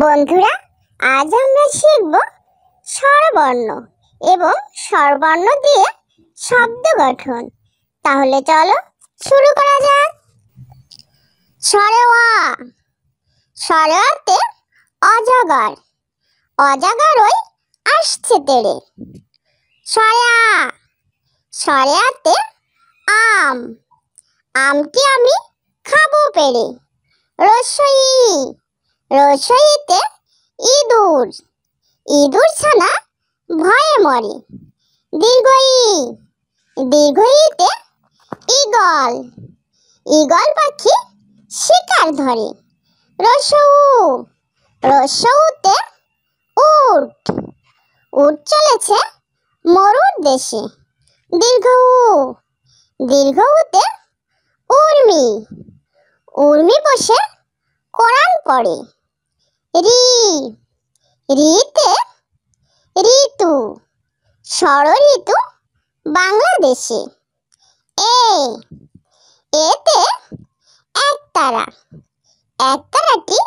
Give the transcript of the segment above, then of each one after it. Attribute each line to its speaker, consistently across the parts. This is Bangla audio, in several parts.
Speaker 1: বন্ধুরা, আজ আমরা শিখব স্বরবর্ণ এবং স্বরবর্ণ দিয়ে শব্দ গঠন। তাহলে চলো শুরু করা যাক। স্বরে অ। স্বরে অতে অজগর, অজগরই আসছে তেড়ে। স্বরে আ। স্বরে আতে আম, আমটি আমি খাবো পেড়ে। রস্বই ই। রস্বইতে ইঁদুর, ইঁদুর ছানা ভয়ে মরে। দীর্ঘই। দীর্ঘইতে ঈগল, ঈগল পাখি শিকার ধরে। রস্বউ। রস্বউতে উট, উট চলেছে মরুর দেশে। দীর্ঘউ। দীর্ঘউতে উর্মি, উর্মি বসে কোরআন পড়ে। রি। রিতে ঋতু, ষড় ঋতু বাংলাদেশে। এ। এতে একতারা, একতারাটি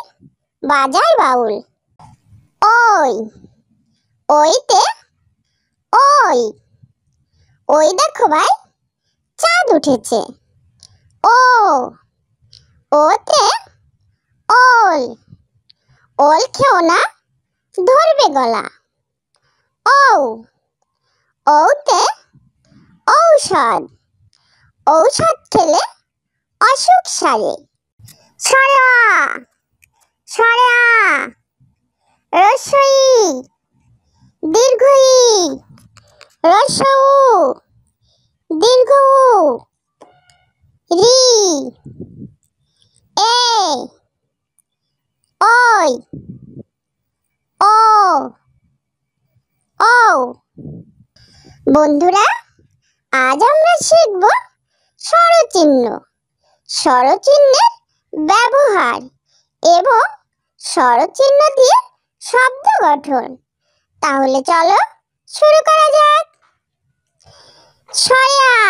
Speaker 1: বাজায় বাউল। ওই। ওইতে ওই, ওই দেখো ভাই চাঁদ উঠেছে। ও। ওতে ওল, ওল খেও না ধরবে গলা। ও। ওতে ঔষধ, ঔষধ খেলে অসুখ সারে। স্বরে আ। স্বরে আ। রস্বই দীর্ঘই। রস্বউ দীর্ঘউ। রি। এ। ওই। ও। ও। বন্ধুরা, আজ আমরা শিখব স্বরচিহ্ন, স্বরচিহ্নের ব্যবহার এবং স্বরচিহ্ন দিয়ে শব্দ গঠন। তাহলে চলো শুরু করা যাক। স্বরে আ।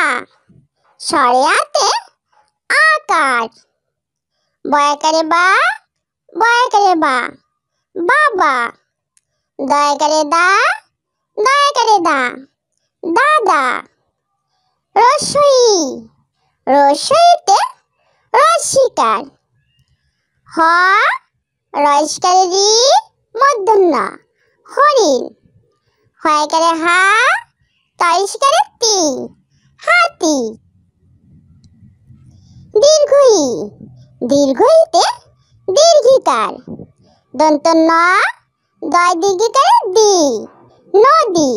Speaker 1: স্বরে আতে আকার, বয়াকারে বা, বয়াকারে বা, বাবা। দয়াকারে দা, দয়াকারে দা, দাদা। রস্বই। রস্বইতে রস্যিকার। হ। রয়স্কারে রি, মূর্ধন্য হরিণ। হয়কারে হা, তয়স্কারে তি, হাতি। দীর্ঘই। দীর্ঘইতে দীর্ঘিকার। দন্ত ন, দয় দীর্ঘিকারে দি, নদী।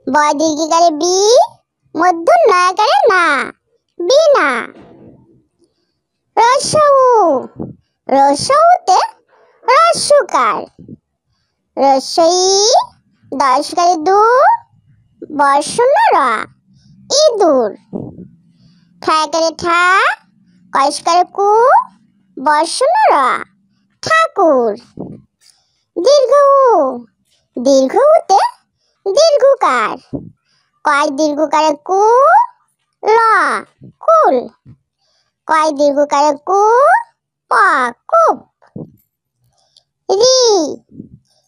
Speaker 1: বয় দীর্ঘিকারে বি, মধ্য নয়াকারে না, বিনা। রস্বউ। রস্বউতে রস্যকার। রস্বই দয়স্কারে দু, বর্ষণ্য র, ইঁদুর। ঠায়কারে ঠা, কয়স্কারে কু, বর্ষণ্য র, ঠাকুর। দীর্ঘউ। দীর্ঘউতে দীর্ঘকার। কয় দীর্ঘকারে কু, ল, কুল। কয় দীর্ঘকারে কু, প, কূপ। রি।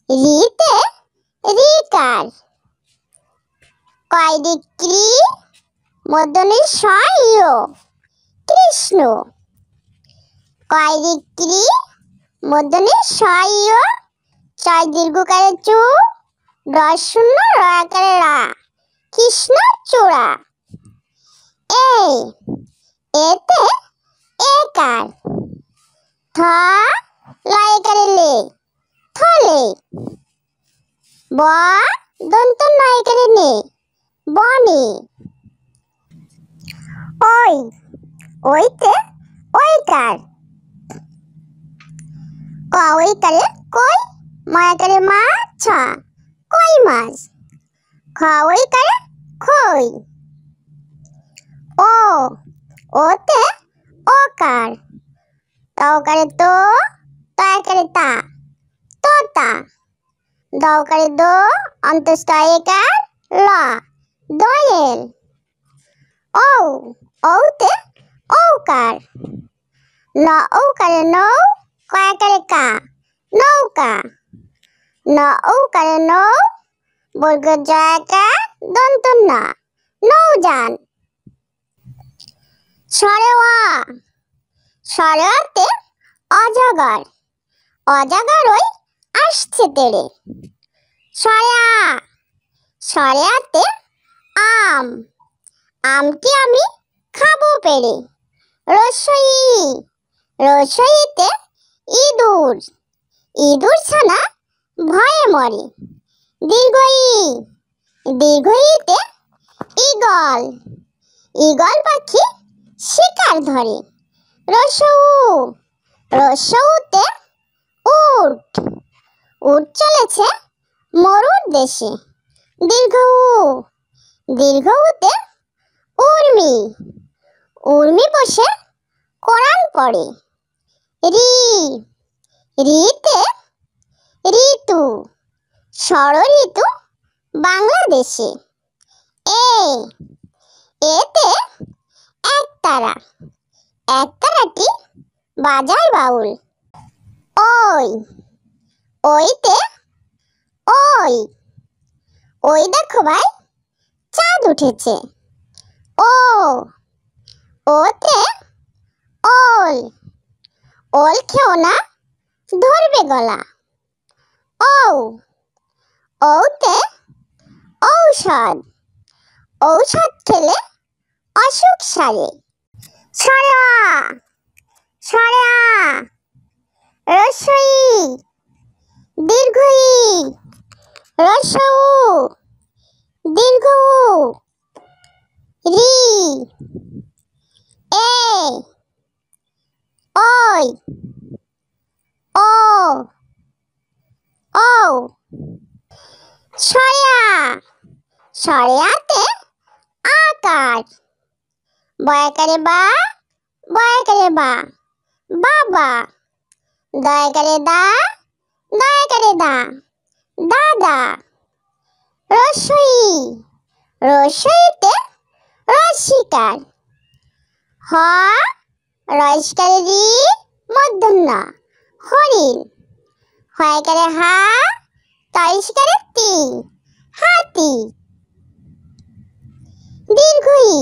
Speaker 1: রিতে রিকার। কয় রিক্রি, মধ্যনে স ইয়, কৃষ্ণ। কয় রিক্রি, মধ্যনে স ইয়, ছয় দীর্ঘকারে চু, রশূন্য রয়াকারে রা, কৃষ্ণ চূড়া। এ। এতে একার। থ। লয়কারে লে, থলে। ব। দন্ত নয়কারে নে, বনে। ওই। ওইতে ওইকার। ক ওইকারে কই, ময়াকারে মা, ছ, কই মাছ। খ ওইকারে খই। ও। ওতে ওকার। তকারে তো, তয়াকারে তা, তোতা। দকারে দো, অন্তস্থ একার, ল, দোয়েল। ও। ওতে ঔকার। ন ঔকারে নৌ, কয়াকারে কা, নৌকা। নৌকারে নৌ, বর্গ জয়াকার দন্ত ন, নৌযান। স্বরে অ। স্বরে অতে অজগর। অজগর ওই আসছে তেড়ে। স্বরে আ। স্বরে আতে আম। আমটি আমি খাবো পেড়ে। রস্বই ই। রস্বইতে ইঁদুর। ইঁদুর ছানা ভয়ে মরে। দীর্ঘ ই। দীর্ঘ ইতে ঈগল। ঈগল পাখি শিকার ধরে। রস্য উ। রস্য উতে উট। উট চলেছে মরুর দেশে। দীর্ঘ উ। দীর্ঘ উতে উর্মি। উর্মি বসে কোরআন পড়ে। রি। রিতে ঋতু। ষড়ঋতু বাংলাদেশে। এ। এতে একতারা। একতারাটি বাজায় বাউল। ওই। ওইতে ওই। ওই দেখো ভাই চাঁদ উঠেছে। ও। ওতে ওল। ওল খেও না, ধরবে গলা। ও। ওতে ঔষধ। ঔষধ খেলে অসুখ সারে। স্বরে আ। স্বরে আ। রস্বই ই। দীর্ঘ ই। রস্য উ। দীর্ঘ উ। রি। এ। ওই। ও। ও। স্বরে আ। স্বরে আতে আকার। বয়াকারে বা। বয়াকারে বা। বাবা। দয়াকারে দা। দয়াকারে দা। দাদা। রস্বই ই। রস্বইতে রস্যিকার। হ। রস্যকারে রি, মূর্ধন্য ণ, হরিণ। হয়কারে হা। তয়স্কারে তি, হাতি। দীর্ঘ ই।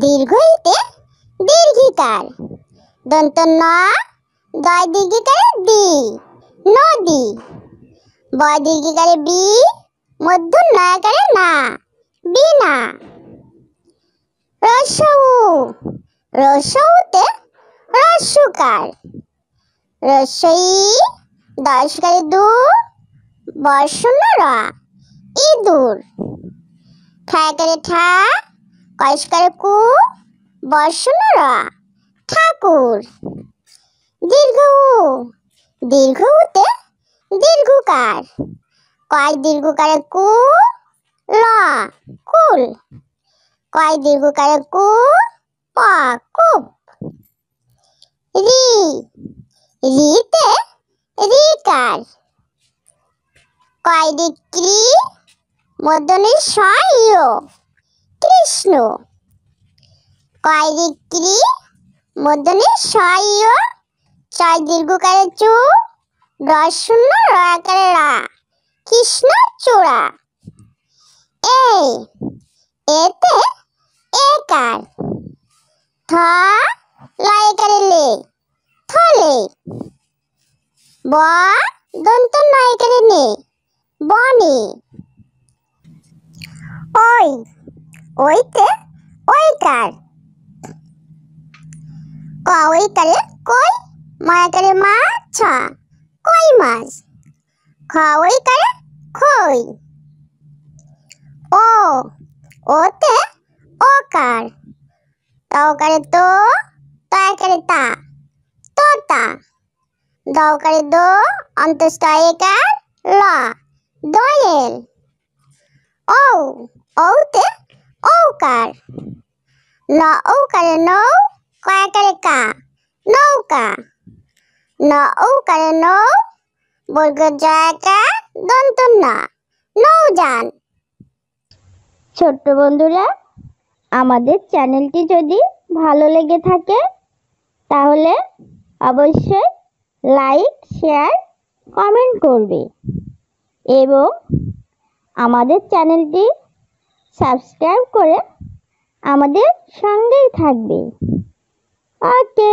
Speaker 1: দীর্ঘ ইতে দীর্ঘিকার। দন্ত ন। দয় দীর্ঘিকারে দি, নদী। বয় দীর্ঘিকারে বি, মূর্ধন্য ণয়কারে না, বিনা। রস্য উ। রস্য উতে রস্যকার। রস্যই ই, দয়স্বকারে দু, বর্ষণ্য র, ইঁদুর। ঠায়কারে ঠা, কয়স্কারে কু, বর্ষণ্য র, ঠাকুর। দীর্ঘ উ। দীর্ঘ উতে দীর্ঘকার। কয় দীর্ঘকারে কু, ল, কুল। কয় দীর্ঘকারে কু, প, কূপ। রি। রিতে ঋকার। কয় ঋক্রি, মূর্ধন্য ষ ইয়, কৃষ্ণ। কয় ঋক্রি, মূর্ধন্য ষ ইয়, চয় দীর্ঘকারে চু, রস্যণ্য রয়াকারে রা, কৃষ্ণ চূড়া। এ। এতে একার। থ। লয়কারে লে, থলে। ব। দন্ত নয়কারে নে, বনে। ওই। ওইতে ওইকার। ক ওইকারে কই, ময়াকারে মা, ছ, কই মাছ। খ ওইকারে খই। ও। ওতে ওকার। তকারে তো, তয়াকারে তা, তোতা। দকারে দো, অন্তস্থ একার ল, দোয়েল। ও। ওতে ঔকার। ন ঔকারে নৌ, কয়াকারে কা, নৌকা। ন ঔকারে নৌ, বর্গ জয়াকার দন্ত ন, নৌযান। ছোট্ট বন্ধুরা, আমাদের চ্যানেলটি যদি ভালো লেগে থাকে তাহলে অবশ্যই লাইক, শেয়ার কমেন্ট করবে এবং আমাদের চ্যানেলটি সাবস্ক্রাইব করে আমাদের সঙ্গেই থাকবে। ওকে।